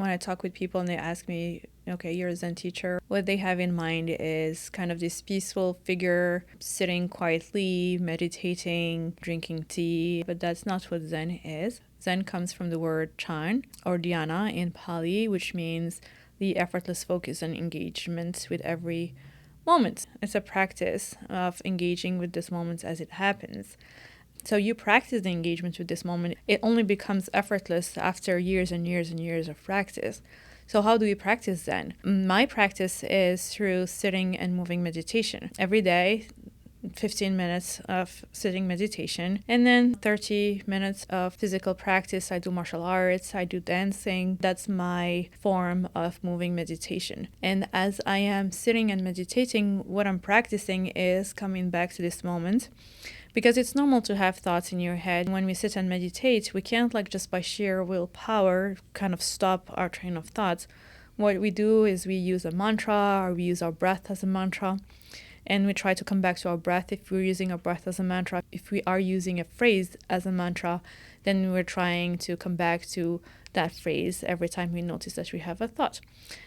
When I talk with people and they ask me, okay, you're a Zen teacher, what they have in mind is kind of this peaceful figure sitting quietly, meditating, drinking tea, but that's not what Zen is. Zen comes from the word chan or dhyana in Pali, which means the effortless focus and engagement with every moment. It's a practice of engaging with this moment as it happens. So you practice the engagement with this moment. It only becomes effortless after years and years and years of practice. So how do we practice then? My practice is through sitting and moving meditation. Every day, 15 minutes of sitting meditation, and then 30 minutes of physical practice. I do martial arts, I do dancing. That's my form of moving meditation. And as I am sitting and meditating, what I'm practicing is coming back to this moment. Because it's normal to have thoughts in your head. When we sit and meditate, we can't just by sheer willpower kind of stop our train of thoughts. What we do is we use a mantra, or we use our breath as a mantra, and we try to come back to our breath if we're using our breath as a mantra. If we are using a phrase as a mantra, then we're trying to come back to that phrase every time we notice that we have a thought.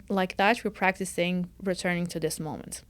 Like that, we're practicing returning to this moment.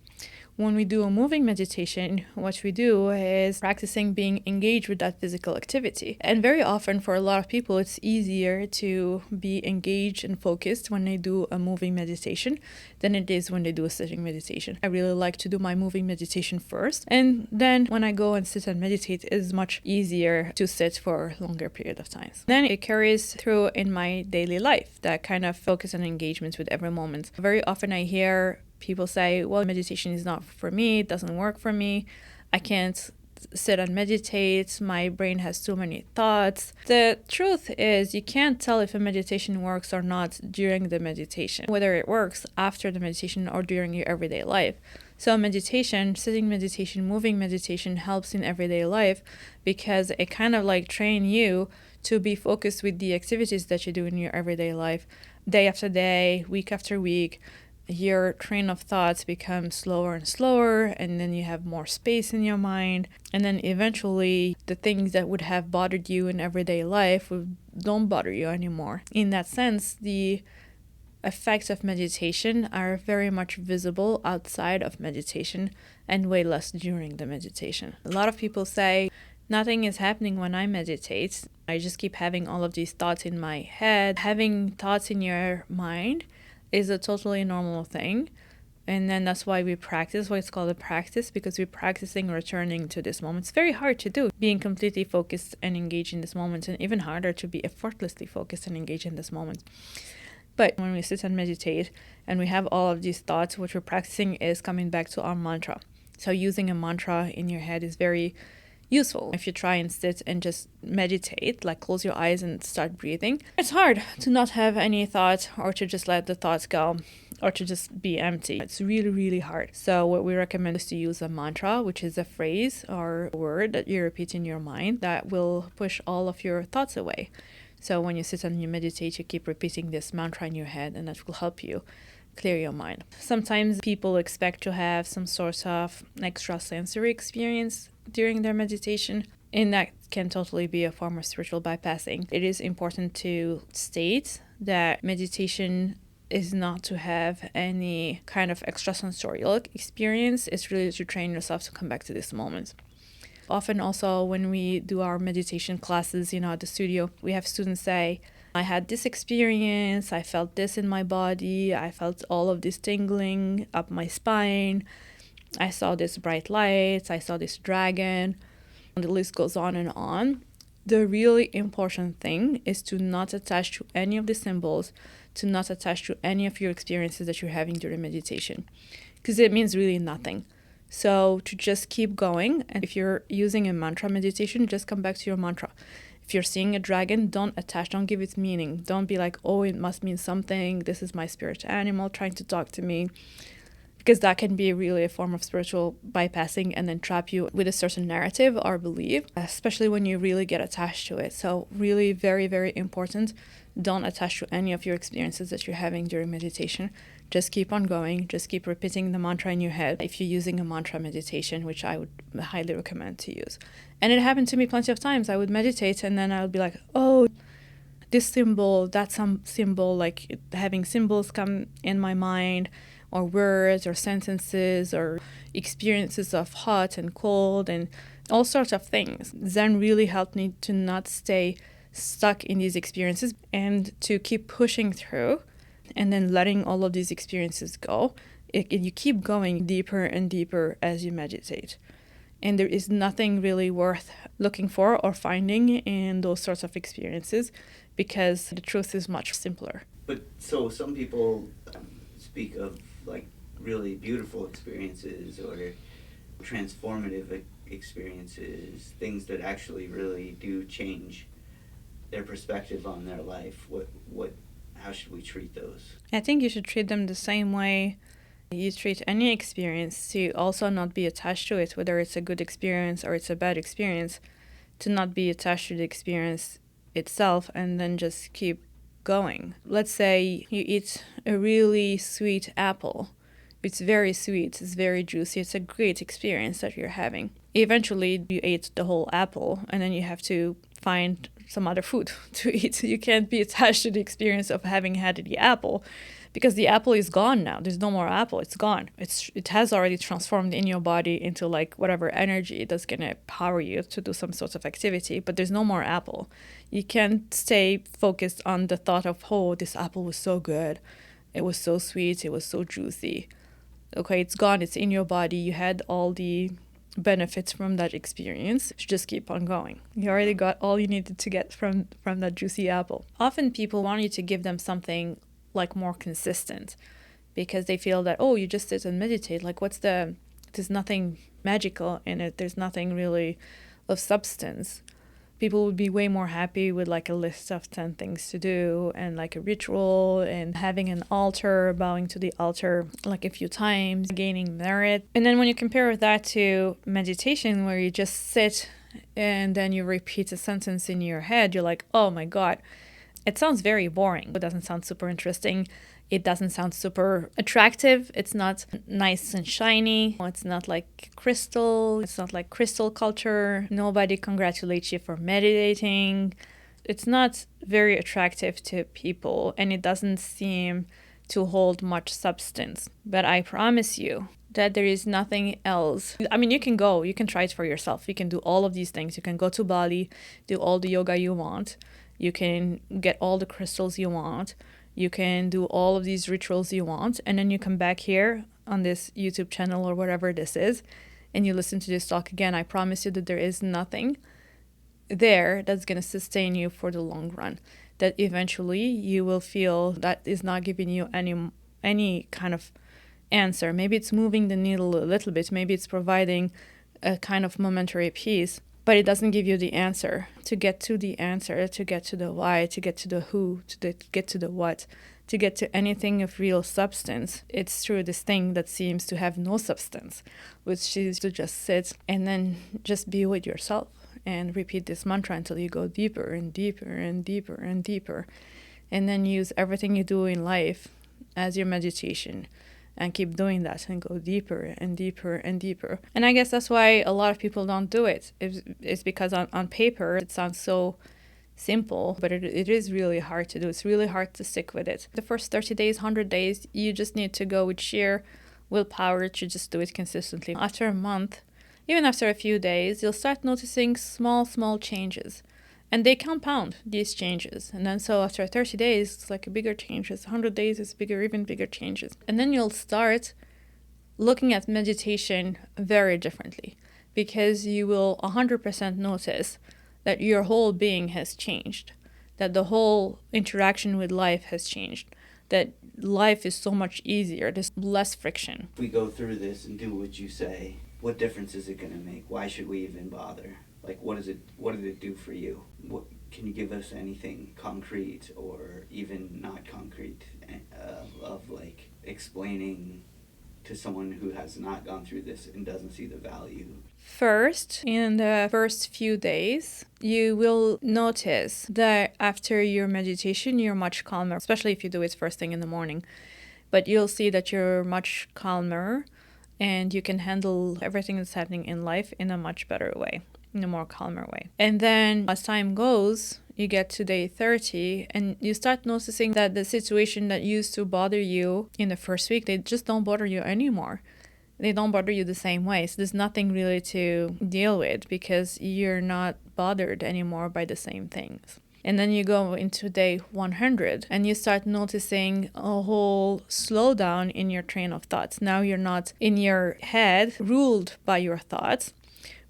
When we do a moving meditation, what we do is practicing being engaged with that physical activity. And very often for a lot of people, it's easier to be engaged and focused when they do a moving meditation than it is when they do a sitting meditation. I really like to do my moving meditation first. And then when I go and sit and meditate, it's much easier to sit for a longer period of time. Then it carries through in my daily life, that kind of focus and engagement with every moment. Very often I hear people say, well, meditation is not for me, it doesn't work for me, I can't sit and meditate, my brain has too many thoughts. The truth is, you can't tell if a meditation works or not during the meditation, whether it works after the meditation or during your everyday life. So meditation, sitting meditation, moving meditation helps in everyday life because it kind of train you to be focused with the activities that you do in your everyday life, day after day, week after week. Your train of thoughts becomes slower and slower, and then you have more space in your mind, and then eventually the things that would have bothered you in everyday life don't bother you anymore. In that sense, the effects of meditation are very much visible outside of meditation and way less during the meditation. A lot of people say, nothing is happening when I meditate. I just keep having all of these thoughts in my head. Having thoughts in your mind is a totally normal thing. And then that's why we practice, why it's called a practice, because we're practicing returning to this moment. It's very hard to do, being completely focused and engaged in this moment, and even harder to be effortlessly focused and engaged in this moment. But when we sit and meditate and we have all of these thoughts, what we're practicing is coming back to our mantra. So using a mantra in your head is very useful. If you try and sit and just meditate, close your eyes and start breathing, it's hard to not have any thoughts or to just let the thoughts go or to just be empty. It's really, really hard. So what we recommend is to use a mantra, which is a phrase or a word that you repeat in your mind that will push all of your thoughts away. So when you sit and you meditate, you keep repeating this mantra in your head, and that will help you clear your mind. Sometimes people expect to have some sort of extrasensory experience during their meditation, and that can totally be a form of spiritual bypassing. It is important to state that meditation is not to have any kind of extrasensorial experience. It's really to train yourself to come back to this moment. Often also when we do our meditation classes, at the studio, we have students say, I had this experience, I felt this in my body, I felt all of this tingling up my spine, I saw this bright light, I saw this dragon, and the list goes on and on. The really important thing is to not attach to any of the symbols, to not attach to any of your experiences that you're having during meditation, because it means really nothing. So to just keep going, and if you're using a mantra meditation, just come back to your mantra. If you're seeing a dragon, don't attach, don't give it meaning. Don't be like, oh, it must mean something. This is my spirit animal trying to talk to me. Because that can be really a form of spiritual bypassing and then trap you with a certain narrative or belief, especially when you really get attached to it. So really very, very important. Don't attach to any of your experiences that you're having during meditation. Just keep on going. Just keep repeating the mantra in your head if you're using a mantra meditation, which I would highly recommend to use. And it happened to me plenty of times. I would meditate and then I would be like, oh, this symbol, that's some symbol, like having symbols come in my mind, or words or sentences or experiences of hot and cold and all sorts of things. Zen really helped me to not stay stuck in these experiences and to keep pushing through and then letting all of these experiences go. You keep going deeper and deeper as you meditate. And there is nothing really worth looking for or finding in those sorts of experiences because the truth is much simpler. But so some people speak of like really beautiful experiences or transformative experiences, things that actually really do change their perspective on their life. How should we treat those? I think you should treat them the same way you treat any experience, to also not be attached to it, whether it's a good experience or it's a bad experience, to not be attached to the experience itself and then just keep going. Let's say you eat a really sweet apple. It's very sweet, it's very juicy, it's a great experience that you're having. Eventually, you ate the whole apple and then you have to find some other food to eat. You can't be attached to the experience of having had the apple because the apple is gone now. There's no more apple, it's gone. It has already transformed in your body into like whatever energy that's gonna power you to do some sort of activity, but there's no more apple. You can't stay focused on the thought of, oh, this apple was so good, it was so sweet, it was so juicy. Okay, it's gone, it's in your body, you had all the benefits from that experience. You should just keep on going. You already got all you needed to get from that juicy apple. Often people want you to give them something like more consistent because they feel that, oh, you just sit and meditate. Like there's nothing magical in it. There's nothing really of substance. People would be way more happy with like a list of 10 things to do and like a ritual and having an altar, bowing to the altar like a few times, gaining merit. And then when you compare that to meditation where you just sit and then you repeat a sentence in your head, you're like, oh my God, it sounds very boring. It doesn't sound super interesting. It doesn't sound super attractive. It's not nice and shiny. It's not like crystal. It's not like crystal culture. Nobody congratulates you for meditating. It's not very attractive to people, and it doesn't seem to hold much substance. But I promise you that there is nothing else. I mean, you can try it for yourself. You can do all of these things. You can go to Bali, do all the yoga you want. You can get all the crystals you want. You can do all of these rituals you want, and then you come back here on this YouTube channel or whatever this is, and you listen to this talk again. I promise you that there is nothing there that's going to sustain you for the long run, that eventually you will feel that is not giving you any kind of answer. Maybe it's moving the needle a little bit. Maybe it's providing a kind of momentary peace, but it doesn't give you the answer. To get to the answer, to get to the why, to get to the who, get to the what, to get to anything of real substance, it's through this thing that seems to have no substance, which is to just sit and then just be with yourself and repeat this mantra until you go deeper and deeper and deeper and deeper. And then use everything you do in life as your meditation. And keep doing that and go deeper and deeper and deeper. And I guess that's why a lot of people don't do it. It's because on paper it sounds so simple, but it is really hard to do. It's really hard to stick with it. The first 30 days, 100 days, you just need to go with sheer willpower to just do it consistently. After a month, even after a few days, you'll start noticing small changes. And they compound, these changes. And then so after 30 days, it's like a bigger changes. 100 days is bigger, even bigger changes. And then you'll start looking at meditation very differently because you will 100% notice that your whole being has changed, that the whole interaction with life has changed, that life is so much easier, there's less friction. If we go through this and do what you say, what difference is it going to make? Why should we even bother? Like, what did it do for you? Can you give us anything concrete or even not concrete of like explaining to someone who has not gone through this and doesn't see the value? First, in the first few days, you will notice that after your meditation, you're much calmer, especially if you do it first thing in the morning. But you'll see that you're much calmer and you can handle everything that's happening in life in a much better way. in a more calmer way. And then as time goes, you get to day 30 and you start noticing that the situation that used to bother you in the first week, they just don't bother you anymore. They don't bother you the same way. So there's nothing really to deal with because you're not bothered anymore by the same things. And then you go into day 100 and you start noticing a whole slowdown in your train of thoughts. Now you're not in your head ruled by your thoughts,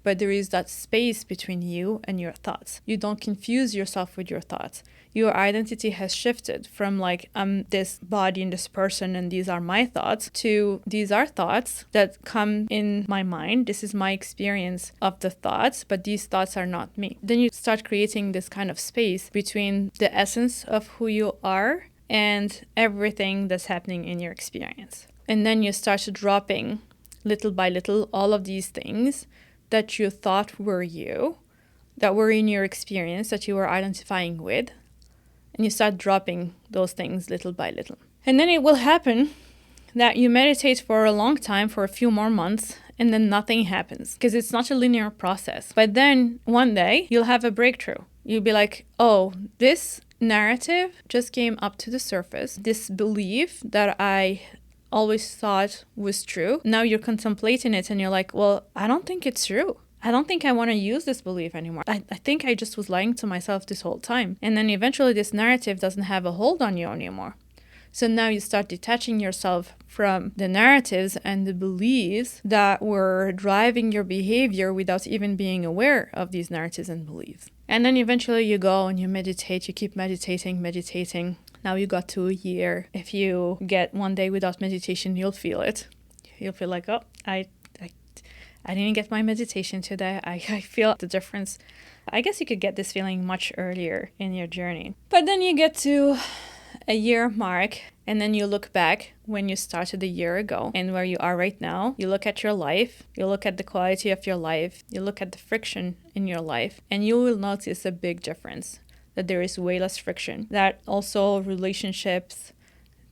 but there is that space between you and your thoughts. You don't confuse yourself with your thoughts. Your identity has shifted from like, I'm this body and this person and these are my thoughts, to these are thoughts that come in my mind. This is my experience of the thoughts, but these thoughts are not me. Then you start creating this kind of space between the essence of who you are and everything that's happening in your experience. And then you start dropping little by little all of these things that you thought were you, that were in your experience, that you were identifying with. And you start dropping those things little by little. And then it will happen that you meditate for a long time, for a few more months, and then nothing happens because it's not a linear process. But then one day you'll have a breakthrough. You'll be like, oh, this narrative just came up to the surface. This belief that I always thought was true. Now you're contemplating it and you're like, well, I don't think it's true. I don't think I want to use this belief anymore. I think I just was lying to myself this whole time. And then eventually this narrative doesn't have a hold on you anymore. So now you start detaching yourself from the narratives and the beliefs that were driving your behavior without even being aware of these narratives and beliefs. And then eventually you go and you meditate, you keep meditating. Now you got to a year. If you get one day without meditation, you'll feel it. You'll feel like, oh, I didn't get my meditation today. I feel the difference. I guess you could get this feeling much earlier in your journey. But then you get to a year mark and then you look back when you started a year ago and where you are right now. You look at your life, you look at the quality of your life, you look at the friction in your life, and you will notice a big difference, that there is way less friction, that also relationships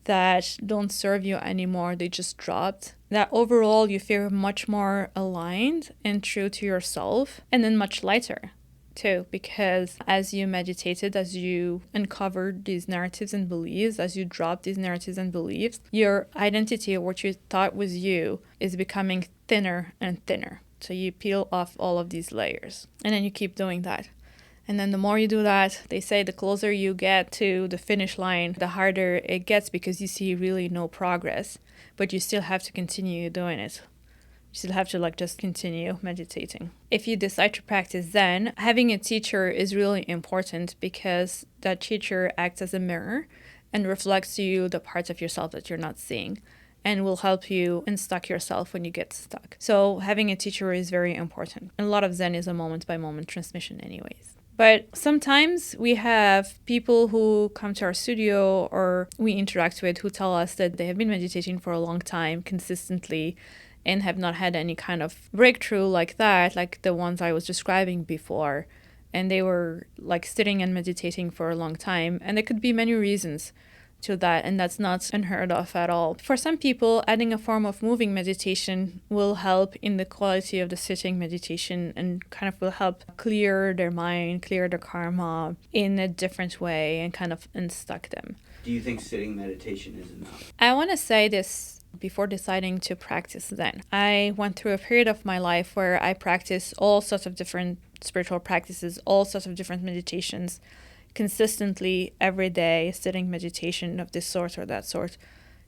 that don't serve you anymore, they just dropped. That overall you feel much more aligned and true to yourself, and then much lighter too, because as you meditated, as you uncovered these narratives and beliefs, as you dropped these narratives and beliefs, your identity, or what you thought was you, is becoming thinner and thinner. So you peel off all of these layers, and then you keep doing that. And then the more you do that, they say the closer you get to the finish line, the harder it gets because you see really no progress. But you still have to continue doing it. You still have to just continue meditating. If you decide to practice Zen, having a teacher is really important because that teacher acts as a mirror and reflects to you the parts of yourself that you're not seeing, and will help you unstuck yourself when you get stuck. So having a teacher is very important. And a lot of Zen is a moment-by-moment transmission anyways. But sometimes we have people who come to our studio or we interact with who tell us that they have been meditating for a long time consistently and have not had any kind of breakthrough like that, like the ones I was describing before. And they were sitting and meditating for a long time. And there could be many reasons to that, and that's not unheard of at all. For some people, adding a form of moving meditation will help in the quality of the sitting meditation and kind of will help clear their mind, clear their karma in a different way and kind of unstuck them. Do you think sitting meditation is enough? I want to say this before deciding to practice Zen. I went through a period of my life where I practiced all sorts of different spiritual practices, all sorts of different meditations, consistently every day, sitting meditation of this sort or that sort,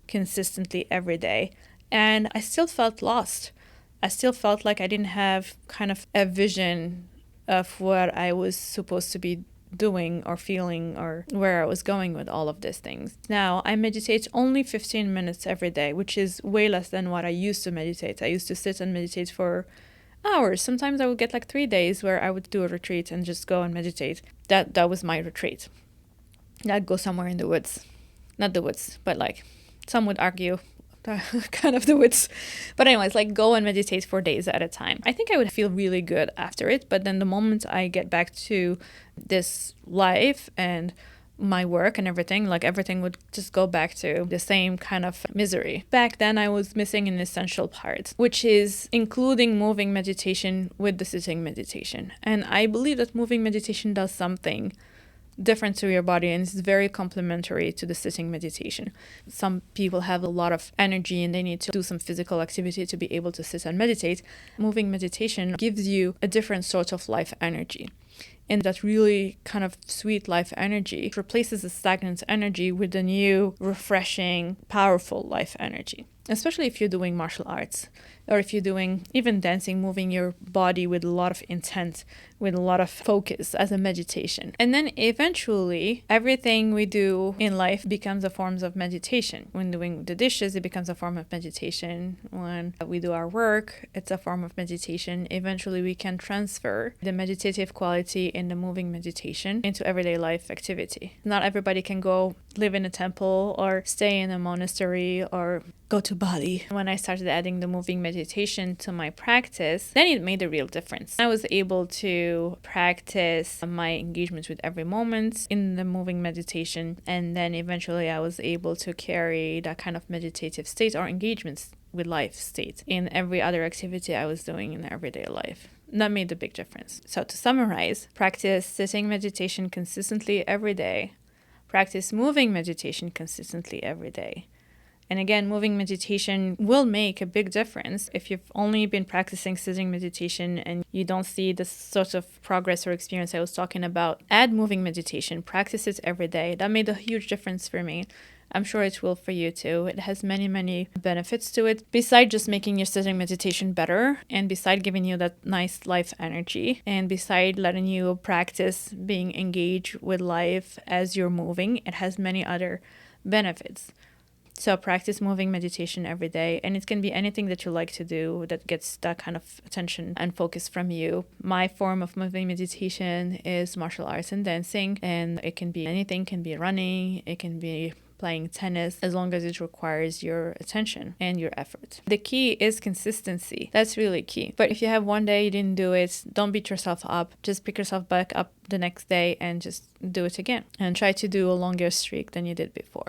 consistently every day. And I still felt lost. I still felt like I didn't have kind of a vision of what I was supposed to be doing or feeling or where I was going with all of these things. Now, I meditate only 15 minutes every day, which is way less than what I used to meditate. I used to sit and meditate for hours. Sometimes I would get 3 days where I would do a retreat and just go and meditate. That was my retreat. I'd go somewhere in the woods. Not the woods, but some would argue kind of the woods. But anyways, go and meditate for days at a time. I think I would feel really good after it. But then the moment I get back to this life and my work and everything, like everything would just go back to the same kind of misery. Back then, I was missing an essential part, which is including moving meditation with the sitting meditation. And I believe that moving meditation does something different to your body, and it's very complementary to the sitting meditation. Some people have a lot of energy and they need to do some physical activity to be able to sit and meditate. Moving meditation gives you a different sort of life energy. And that really kind of sweet life energy replaces the stagnant energy with a new, refreshing, powerful life energy. Especially if you're doing martial arts, or if you're doing even dancing, moving your body with a lot of intent, with a lot of focus as a meditation. And then eventually, everything we do in life becomes a form of meditation. When doing the dishes, it becomes a form of meditation. When we do our work, it's a form of meditation. Eventually, we can transfer the meditative quality in the moving meditation into everyday life activity. Not everybody can go live in a temple or stay in a monastery or go to Bali. When I started adding the moving meditation to my practice, then it made a real difference. I was able to practice my engagement with every moment in the moving meditation, and then eventually I was able to carry that kind of meditative state or engagement with life state in every other activity I was doing in everyday life. That made a big difference. So to summarize, practice sitting meditation consistently every day. Practice moving meditation consistently every day. And again, moving meditation will make a big difference. If you've only been practicing sitting meditation and you don't see the sort of progress or experience I was talking about, add moving meditation, practice it every day. That made a huge difference for me. I'm sure it will for you too. It has many, many benefits to it. Besides just making your sitting meditation better, and beside giving you that nice life energy, and beside letting you practice being engaged with life as you're moving, it has many other benefits. So practice moving meditation every day, and it can be anything that you like to do that gets that kind of attention and focus from you. My form of moving meditation is martial arts and dancing, and it can be anything. It can be running, it can be playing tennis, as long as it requires your attention and your effort. The key is consistency. That's really key. But if you have one day you didn't do it, don't beat yourself up. Just pick yourself back up the next day and just do it again. And try to do a longer streak than you did before.